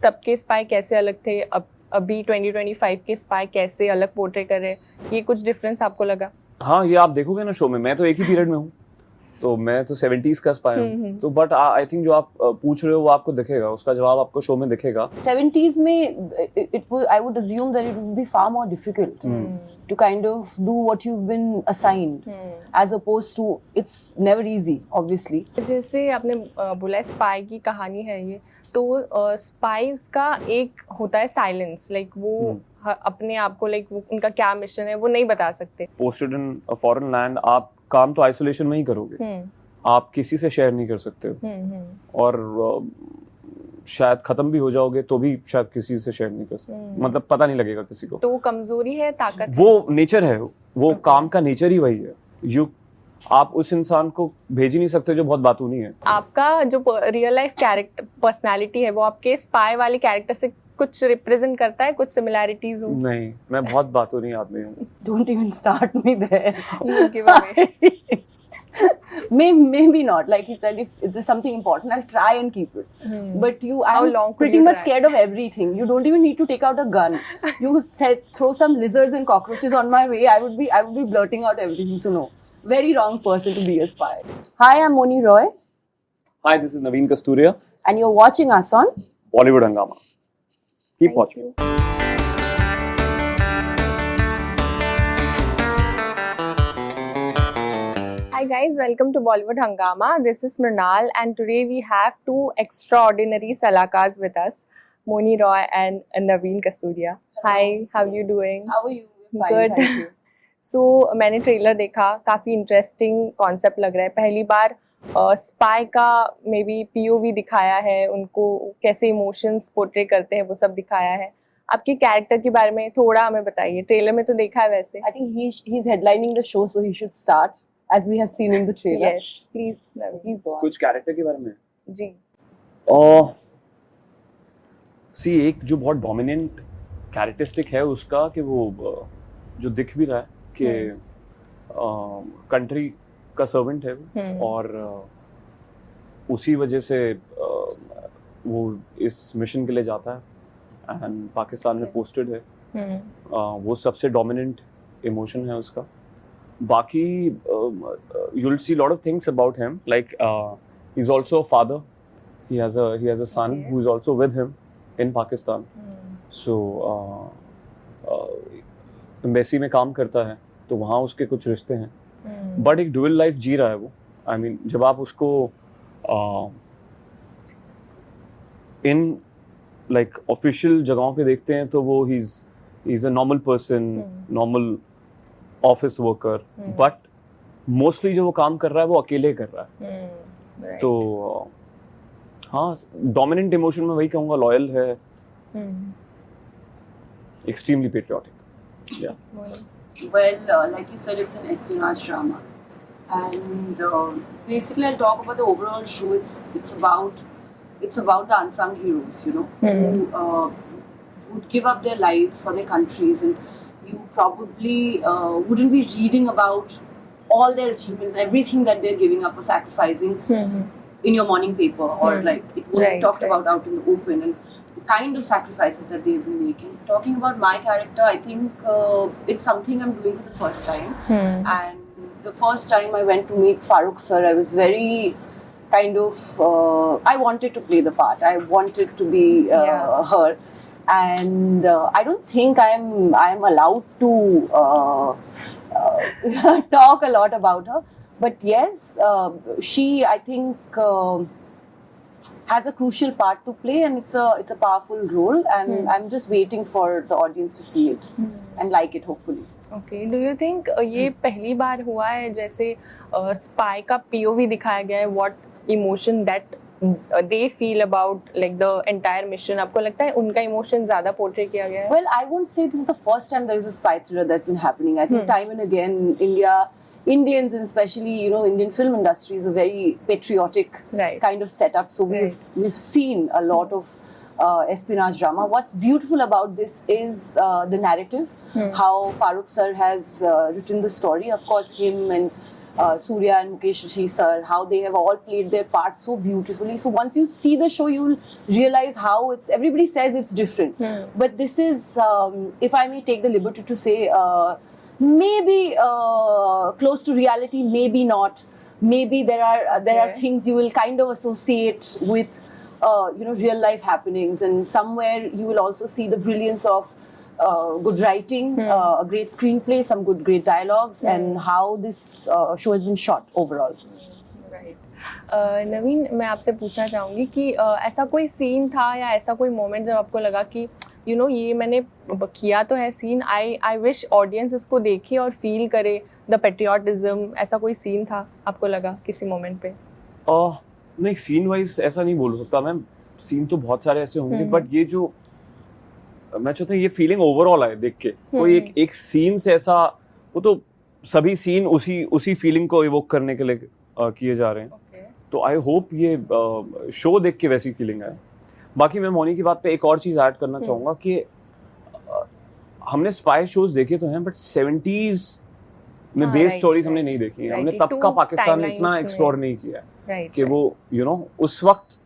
तब के स्पाई कैसे अलग थे, अब अभी 2025 के स्पाई कैसे अलग पोर्ट्रे कर रहे हैं, ये कुछ डिफरेंस आपको लगा? हाँ, ये आप देखोगे ना शो में, मैं तो एक ही पीरियड में हूँ, तो मैं तो 70s का स्पाई हूँ, तो बट आई थिंक जो आप पूछ रहे हो वो आपको दिखेगा, उसका जवाब आपको शो में दिखेगा। 70s में I would assume that it would be far more difficult to kind of do what you've been assigned, as opposed to it's never easy, obviously. जैसे आपने बोला स्पाई की कहानी है ये, तो स्पाइस का एक होता है साइलेंस, लाइक वो अपने आप को, लाइक उनका क्या मिशन है वो नहीं बता सकते। Posted in a foreign land, आप काम तो आइसोलेशन में ही करोगे, आप किसी से शेयर नहीं कर सकते हो, और शायद खत्म भी हो जाओगे तो भी शायद किसी से शेयर नहीं कर सकते, मतलब पता नहीं लगेगा किसी को। तो वो कमजोरी है, ताकत वो नेचर है, वो काम का नेचर ही वही है। आप उस इंसान को भेज ही नहीं सकते जो बहुत बातूनी है। आपका जो रियल लाइफ कैरेक्टर पर्सनालिटी है वो आपके स्पाई वाले कैरेक्टर से कुछ रिप्रेजेंट करता है, कुछ सिमिलैरिटीज हो? नहीं, मैं बहुत बातूनी आदमी हूँ। Don't even start me there. You give away. Maybe not. Like he said, if there's something important, I'll try and keep it. But How I'm long could pretty you much try? scared of everything. You don't even need to take out a gun. You said throw some lizards and cockroaches on my way, I would be blurting out everything. So no, very wrong person to be a spy. Hi, I'm Moni Roy, Hi, this is Naveen Kasturia, and you're watching us on Bollywood Hangama. Keep watching. Hi guys, welcome to Bollywood Hangama. This is Mrinal, and today we have two extraordinary salakars with us, Moni Roy and Naveen Kasturia. Hi, how are you doing? How are you? Fine, Good. thank you. So मैंने trailer देखा, काफ़ी interesting concept लग रहा है। पहली बार spy का may be POV दिखाया है, उनको कैसे इमोशंस पोर्ट्रे करते हैं वो सब दिखाया है। आपके कैरेक्टर के बारे में थोड़ा हमें बताइए। ट्रेलर में तो देखा है वैसे। I think he's headlining the show, so he should start, as we have seen in the trailer. Yes, please, Please go on. कुछ कैरेक्टर के बारे में जी। एक जो बहुत डोमिनेंट कैरेक्टरिस्टिक है उसका, कि वो जो दिख भी रहा है कि कंट्री का सर्वेंट है वो, और उसी वजह से वो इस मिशन के लिए जाता है एंड पाकिस्तान में पोस्टेड है। वो सबसे डोमिनेंट इमोशन है उसका। बाकी you'll see a lot of things about him, like he's also a father. He has a son who is also with him in Pakistan. So embassy में काम करता है, तो वहाँ उसके कुछ रिश्ते हैं, बट एक डुअल लाइफ जी रहा है वो। आई मीन जब आप उसको इन लाइक ऑफिशियल जगहों पे देखते हैं तो वो he is a normal person, normal office worker, but mostly जो वो काम कर रहा है वो अकेले कर रहा है। तो हाँ, डोमिनेंट इमोशन में वही कहूँगा, लॉयल है, extremely patriotic. Well, like you said, it's an espionage drama, and basically, I'll talk about the overall show. It's about the unsung heroes, you know, who would give up their lives for their countries, and you probably wouldn't be reading about all their achievements, everything that they're giving up or sacrificing in your morning paper, or like it would be talked about out in the open, and the kind of sacrifices that they've been making. Talking about my character, I think it's something I'm doing for the first time. And the first time I went to meet Farooq sir, I was very kind of, I wanted to play the part. I wanted to be her. And I don't think I'm allowed to talk a lot about her. But yes, she, I think, has a crucial part to play, and it's a powerful role, and I'm just waiting for the audience to see it and like it, hopefully. Okay, do you think ये पहली बार हुआ है जैसे spy का POV दिखाया गया है, what emotion that they feel about like the entire mission? आपको लगता है उनका इमोशन ज्यादा पोर्ट्रे किया गया है? Well, I won't say this is the first time there is a spy thriller that's been happening. I think time and again, Indians, and especially, you know, Indian film industry is a very patriotic kind of setup. So we've seen a lot of espionage drama. What's beautiful about this is the narrative, how Farooq sir has written the story. Of course, him and Surya and Mukesh Rishi sir, how they have all played their parts so beautifully. So once you see the show, you'll realize how it's. Everybody says it's different, but this is, if I may take the liberty to say, maybe close to reality, maybe not. Maybe there are things you will kind of associate with, real life happenings, and somewhere you will also see the brilliance of good writing, a great screenplay, some great dialogues, and how this show has been shot overall. नवीन, मैं आपसे पूछना चाहूँगी कि ऐसा कोई scene था या ऐसा कोई मोमेंट जब आपको लगा कि ये मैंने किया तो है सीन, आई विश ऑडियंस इसको देखे और फील करे द पेट्रियाटिज्म, ऐसा कोई सीन था आपको लगा किसी मोमेंट पे? नहीं, सीन वाइज ऐसा नहीं बोल सकता मैं, सीन तो बहुत सारे ऐसे होंगे, बट ये जो मैं चाहता हूँ ये फीलिंग ओवरऑल आए देख के, कोई एक सीन से ऐसा, वो तो सभी सीन उसी फीलिंग को इवोक करने के लिए किए जा रहे हैं, तो आई होप ये शो देख के वैसी फीलिंग आए। बाकी मैं मोनी की बात पे एक और चीज़ ऐड करना चाहूँगा कि हमने स्पाई शोज देखे तो हैं, बट 70s में बेस्ड स्टोरीज हमने नहीं देखी है, हमने तब का पाकिस्तान इतना एक्सप्लोर नहीं किया कि वो उस वक्त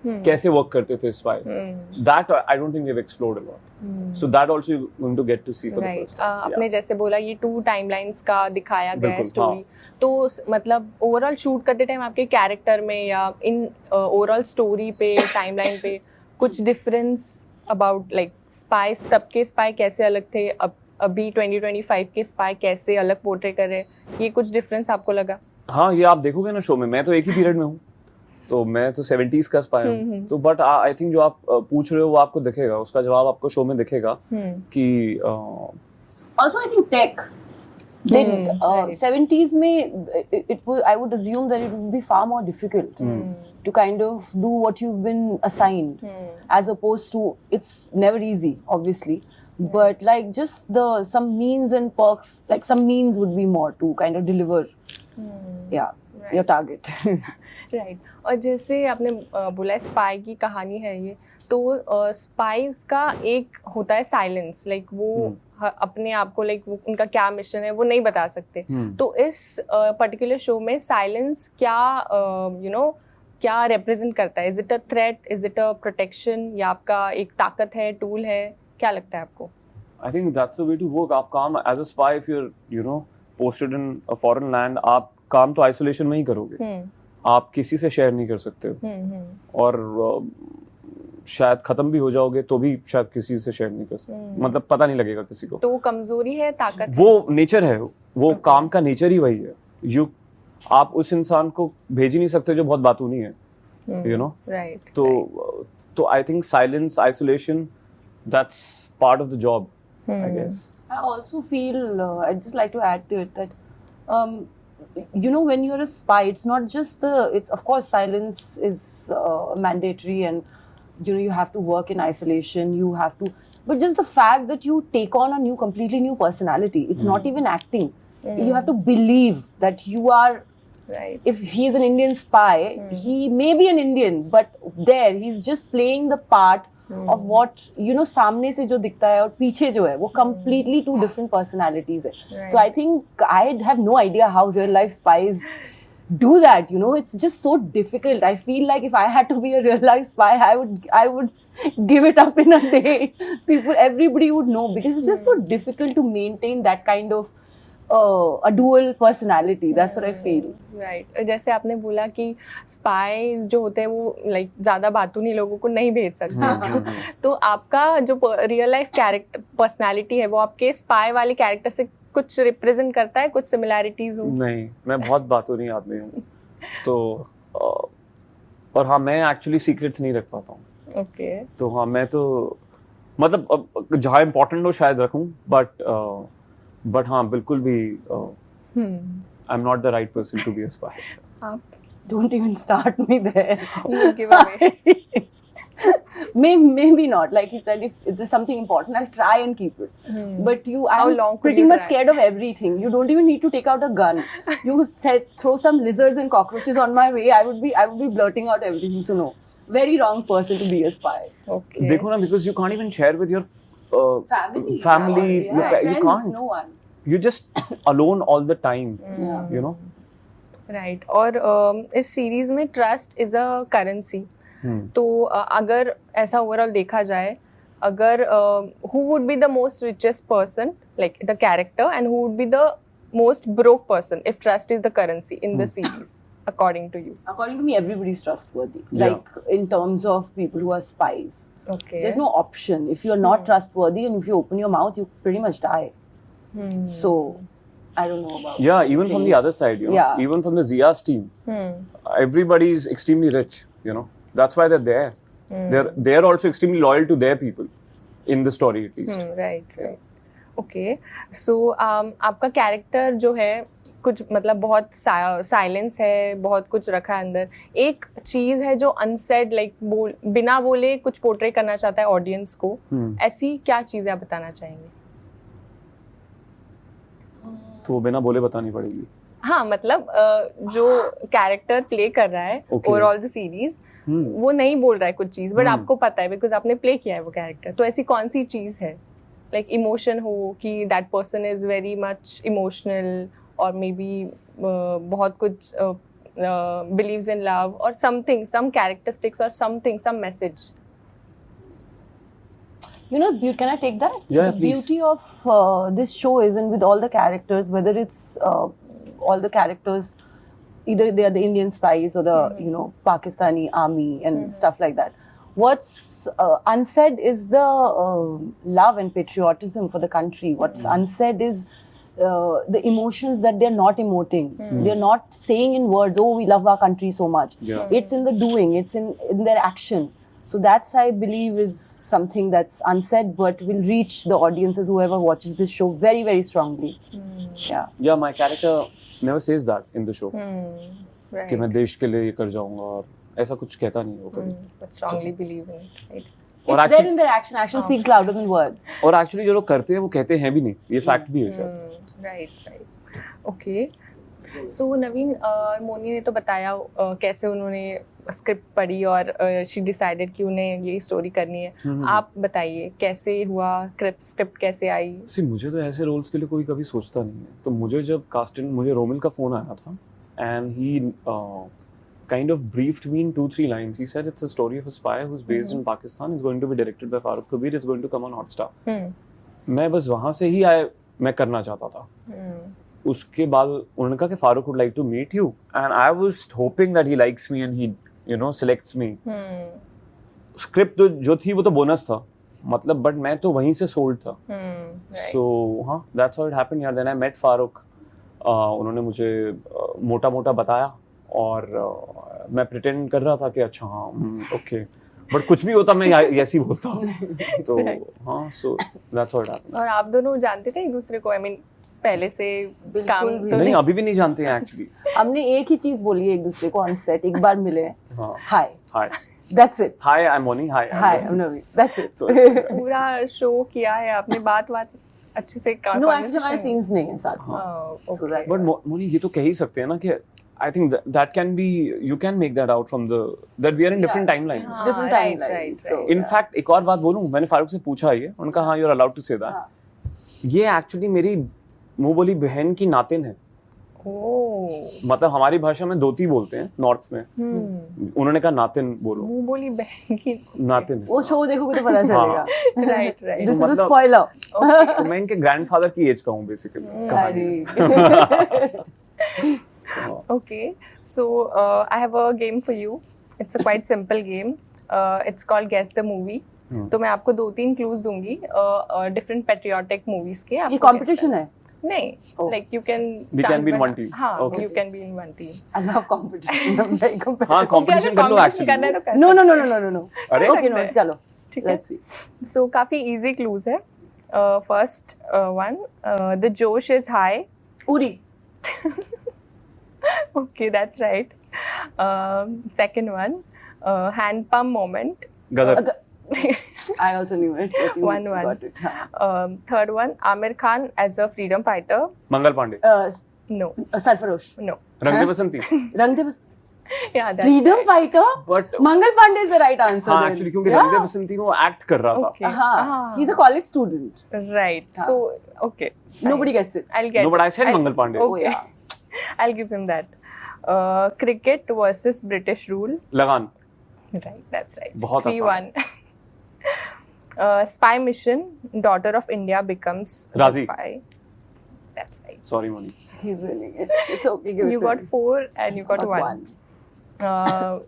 कैसे वर्क करते थे spy, that I don't think we have explored a lot, so that also you going to get to see for the first time. आपने जैसे बोला ये 2 टाइमलाइंस का दिखाया गया है स्टोरी, तो मतलब ओवरऑल शूट करते टाइम आपके कैरेक्टर में या इन ओवरऑल स्टोरी पे, टाइमलाइन पे कुछ डिफरेंस अबाउट लाइक स्पाइस, तब के स्पाई कैसे अलग थे, अभी 2025 के स्पाई कैसे अलग पोर्ट्रे कर रहे हैं, ये कुछ डिफरेंस आपको लगा? हाँ, ये आप देखोगे ना शो में, मैं तो एक ही पीरियड में हूँ, तो मैं तो 70s का स्पाई हूँ, तो बट आई थिंक जो आप पूछ रहे हो वो आपको दिखेगा, उसका जवाब आपको शो में दिखेगा कि also I think tech did 70s में I would assume that it would be far more difficult to kind of do what you've been assigned, as opposed to, it's never easy obviously, but like just some means and perks, like some means would be more to kind of deliver your target. Right और जैसे आपने बोला spy की कहानी है ये, तो spice का एक होता है साइलेंस, लाइक वो अपने आप को, लाइक उनका क्या मिशन है वो नहीं बता सकते, तो इस पर्टिकुलर शो में साइलेंस क्या क्या रिप्रेजेंट करता है? Is it a threat, is it a protection, या आपका एक ताकत है, टूल है, क्या लगता है आपको? I think that's the way to work. आप काम as a spy, if you are posted in a foreign land, आप काम तो आइसोलेशन में ही करोगे, आप किसी से शेयर नहीं कर सकते हो, और शायद खत्म भी हो जाओगे तो भी शायद किसी से शेयर नहीं कर सकते, मतलब पता नहीं लगेगा किसी को। तो वो कमजोरी है, ताकत, वो नेचर है, वो काम का नेचर ही वही है। आप उस इंसान को भेज ही नहीं सकते जो बहुत बातूनी है, राइट। तो I think silence, isolation, that's part of the job, I guess. I also feel I'd just like to add to it that when you're a spy, it's not just it's of course silence is mandatory, and you have to work in isolation, but just the fact that you take on a completely new personality, it's not even acting, you have to believe that you are, right. If he's an Indian spy, he may be an Indian, but there he's just playing the part of what सामने से जो दिखता है और पीछे जो है वो completely two different personalities है. Right. So I think I have no idea how real life spies do that. It's just so difficult. I feel like if I had to be a real life spy, I would give it up in a day. Everybody would know, because it's just so difficult to maintain that kind of a dual personality. That's what I feel. Right. जैसे आपने बोला कि spies जो होते हैं वो like ज़्यादा बातूनी लोगों को नहीं भेज सकते, तो आपका जो रियल लाइफ कैरेक्टर पर्सनालिटी है वो आपके स्पाई वाले कैरेक्टर से कुछ रिप्रेजेंट करता है, कुछ सिमिलैरिटीज हो? नहीं, मैं बहुत बातूनी आदमी हूँ, तो और हाँ, मैं एक्चुअली सीक्रेट्स नहीं रख पाता हूँ। ओके। तो हाँ, मैं तो मतलब जहाँ इम्पोर्टेंट हो शायद रखूँ, बट हाँ, बिल्कुल भी I am not the right person to be a spy. आप Don't even start me there. You give away. Maybe not. Like he said, if there's something important, I'll try and keep it. But How long I'm could pretty you much try? scared of everything. You don't even need to take out a gun. You said throw some lizards and cockroaches on my way, I would be blurting out everything. So no, very wrong person to be a spy. Okay. देखो ना, because you can't even share with your Family, family. yeah. You Friends, can't. no one. You're just alone all the time. Yeah. Right और इस series में trust is a currency तो अगर ऐसा overall देखा जाए अगर who would be the most richest person like the character and who would be the most broke person if trust is the currency in the series according to you? According to me, everybody's trustworthy. Yeah. Like in terms of people who are spies. Okay. There's no option. If you're not trustworthy and if you open your mouth, you pretty much die. So, I don't know about Yeah, even from the other side, you know, Yeah. even from the Zia's team, everybody is extremely rich, you know. That's why they're there. They're also extremely loyal to their people in the story at least. Right right okay so आपका character जो है कुछ मतलब बहुत silence है बहुत कुछ रखा है अंदर एक चीज है जो अनसेड लाइक बिना बोले कुछ पोर्ट्रे करना चाहता है ऑडियंस को ऐसी क्या चीजें आप बताना चाहेंगे तो वो बिना बोले बतानी पड़ेगी. हाँ मतलब जो कैरेक्टर प्ले कर रहा है ओवरऑल द सीरीज वो नहीं बोल रहा है कुछ चीज बट आपको पता है बिकॉज आपने प्ले किया है वो कैरेक्टर तो ऐसी कौन सी चीज है लाइक इमोशन हो कि that person is very much emotional और मे बी बहुत कुछ बिलीव्स इन लव और समथिंग सम कैरेक्टरिस्टिक्स और something some message You know, can I take that? Yeah, the please. beauty of this show isn't with all the characters, whether it's all the characters, either they are the Indian spies or the you know Pakistani army and stuff like that. What's unsaid is the love and patriotism for the country. What's unsaid is the emotions that they're not emoting. They're not saying in words, "Oh, we love our country so much." Yeah. It's in the doing. It's in their action. So that's, I believe, is something that's unsaid, but will reach the audiences, whoever watches this show, very, very strongly. Yeah. Yeah, my character never says that in the show. right कि मैं देश के लिए ये कर जाऊंगा और ऐसा कुछ कहता नहीं है वो कभी. but strongly believe in it right और It's there in their action. Action speaks louder than words. और एक्चुअली जो लोग करते हैं वो कहते हैं भी नहीं. ये फैक्ट भी है शायद. राइट ओके सो नवीन मोनी ने तो बताया कैसे उन्होंने स्क्रिप्ट पढ़ी और शी डिसाइडेड कि उन्हें ये स्टोरी करनी है आप बताइए कैसे हुआ स्क्रिप्ट कैसे आई मुझे तो ऐसे रोल्स के लिए कोई कभी सोचता नहीं है तो मुझे जब कास्टिंग मुझे रोमिल का फोन आया था and he kind of briefed me in 2-3 lines. He said it's a story of a spy who's based in Pakistan. It's going to be directed by Farooq Kabir. It's going to come on Hotstar. मैं बस वहाँ से ही मैं करना चाहता था. उसके बाद उन्होंने कहा कि Farooq would like to meet you and I was hoping that he likes me and he you know selects me. Script तो जो थी वो तो बोनस था मतलब बट मैं तो वहीं से सोल्ड था. So हाँ that's how it happened यार. Then I met Farooq. उन्होंने मुझे मोटा मोटा बताया और मैं प्रिटेंड कर रहा था कि अच्छा हाँ ओके बट कुछ भी होता मैं ऐसे ही बोलता तो हाँ सो दैट्स व्हाट हैपेंड. और आप दोनों जानते थे एक दूसरे को आई मीन पहले से काम तो नहीं अभी भी नहीं जानते हैं एक्चुअली. हमने एक ही चीज बोली है एक दूसरे को ऑन सेट एक बार मिले hi hi that's it hi I am Moni hi I am Naveen that's it. पूरा शो किया है आपने बात अच्छे से नो एक्चुअली हमारे सीन्स नहीं है साथ में बट मोनी ये तो कह ही सकते हैं ना कि I think that can be you can make that out from that we are in different timelines. Different timelines. So, in fact एक और बात बोलूं मैंने फारूक से पूछा ये उनका हाँ you're allowed to say that. ये एक्चुअली मेरी मुंह बोली बहन की नातिन है. मतलब हमारी भाषा में दोती बोलते हैं नॉर्थ में. उन्होंने कहा नातिन बोलो. मुंह बोली बहन की नातिन है. वो शो देखोगे तो पता चलेगा. Right this is a spoiler. तो मैं इनके ग्रैंडफादर की एज का हूँ basically. Okay, so I have a game for you. It's a quite simple game. It's called Guess the Movie. तो मैं आपको 2-3 clues दूंगी different patriotic movies के. ये competition है? नहीं, like you can. We can be in one team. हाँ, okay. you can be in one team. I love competition. I'm very competitive. हाँ, competition कर लो actually. No. अरे okay, no, चलो. Let's see. So काफी easy clues है. First one, the Josh is high. Uri. Okay, that's right. Second one, hand pump moment. Gadar. I also knew it. One. Got it. Third one, Amir Khan as a freedom fighter. Mangal Pandey. No. Sarfarosh. No. रंग दे बसंती. रंग दे बस. Yeah, that's freedom right. fighter. But Mangal Pandey is the right answer. हाँ actually क्योंकि रंग दे बसंती वो act कर रहा था. Okay. हाँ. He's a college student. Right. So okay. Nobody gets it. I'll get. No, but I said Mangal Pandey. Okay. Oh, yeah. I'll give him that. Cricket versus British rule. लगान. Right, that's right. बहुत 3-1. Spy mission. Daughter of India becomes a Razi. spy. That's right. Sorry Moni. He's winning it. It's okay. Give You it to got him. 4 and you got Got 1.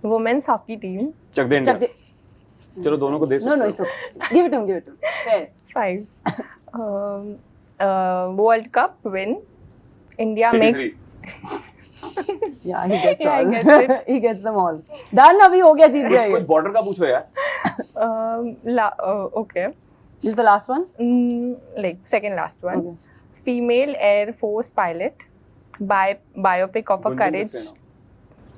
Women's hockey team. Chak De India. Chuck the- चलो दोनों को दे सकते No, no, हो. it's okay. Give it to him. Give it to him. Fair. 5. World Cup win. India 83. makes. Yeah, he gets Yeah, he all. gets it. He gets them all. Done. अभी हो गया जीत गया कुछ ये. Border का पूछो यार. Okay. This is the last one. Like second last one. Okay. Female Air Force pilot. Biopic of a Gunjan courage. Saxena.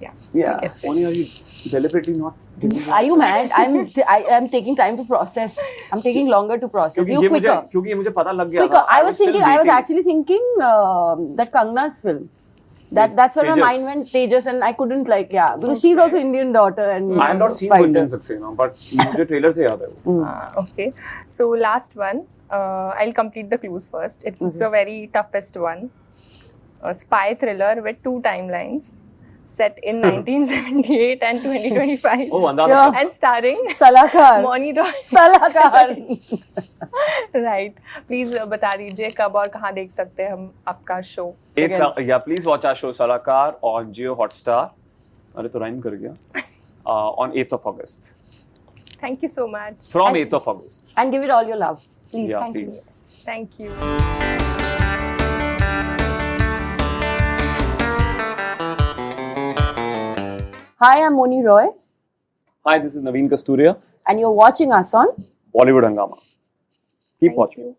Yeah. Yeah. Gets it. Moni, are you deliberately not giving me- Are you mad? I'm taking time to process. I'm taking longer to process. क्योंकि You quicker. ये मुझे पता लग गया Quicker. था. I was still thinking. I was waiting. actually thinking that Kangna's film. That's where my Tejas. mind went. Tejas, and I couldn't because she's also Indian daughter and I have not seen fighter. Gunjan Saxena, but मुझे trailer से याद है वो. Okay. So last one. I'll complete the clues first. It's a very toughest one. A spy thriller with 2 timelines, set in 1978 and 2025. Oh, अंदाजा. Yeah. And starring Salakar. Moni Roy. Salakar. Right. Please बता दीजिए कब और कहाँ देख सकते हैं हम आपका show. Please watch our show Salakar on Jio Hotstar. अरे तो राइम कर गया. On 8th of August. Thank you so much. From And- 8th of August. And give it all your love. Please. Yeah, Thank please. you. Thank you. Hi, I'm Moni Roy, Hi, this is Naveen Kasturia. and you're watching us on Bollywood Hangama. Keep Thank watching. you.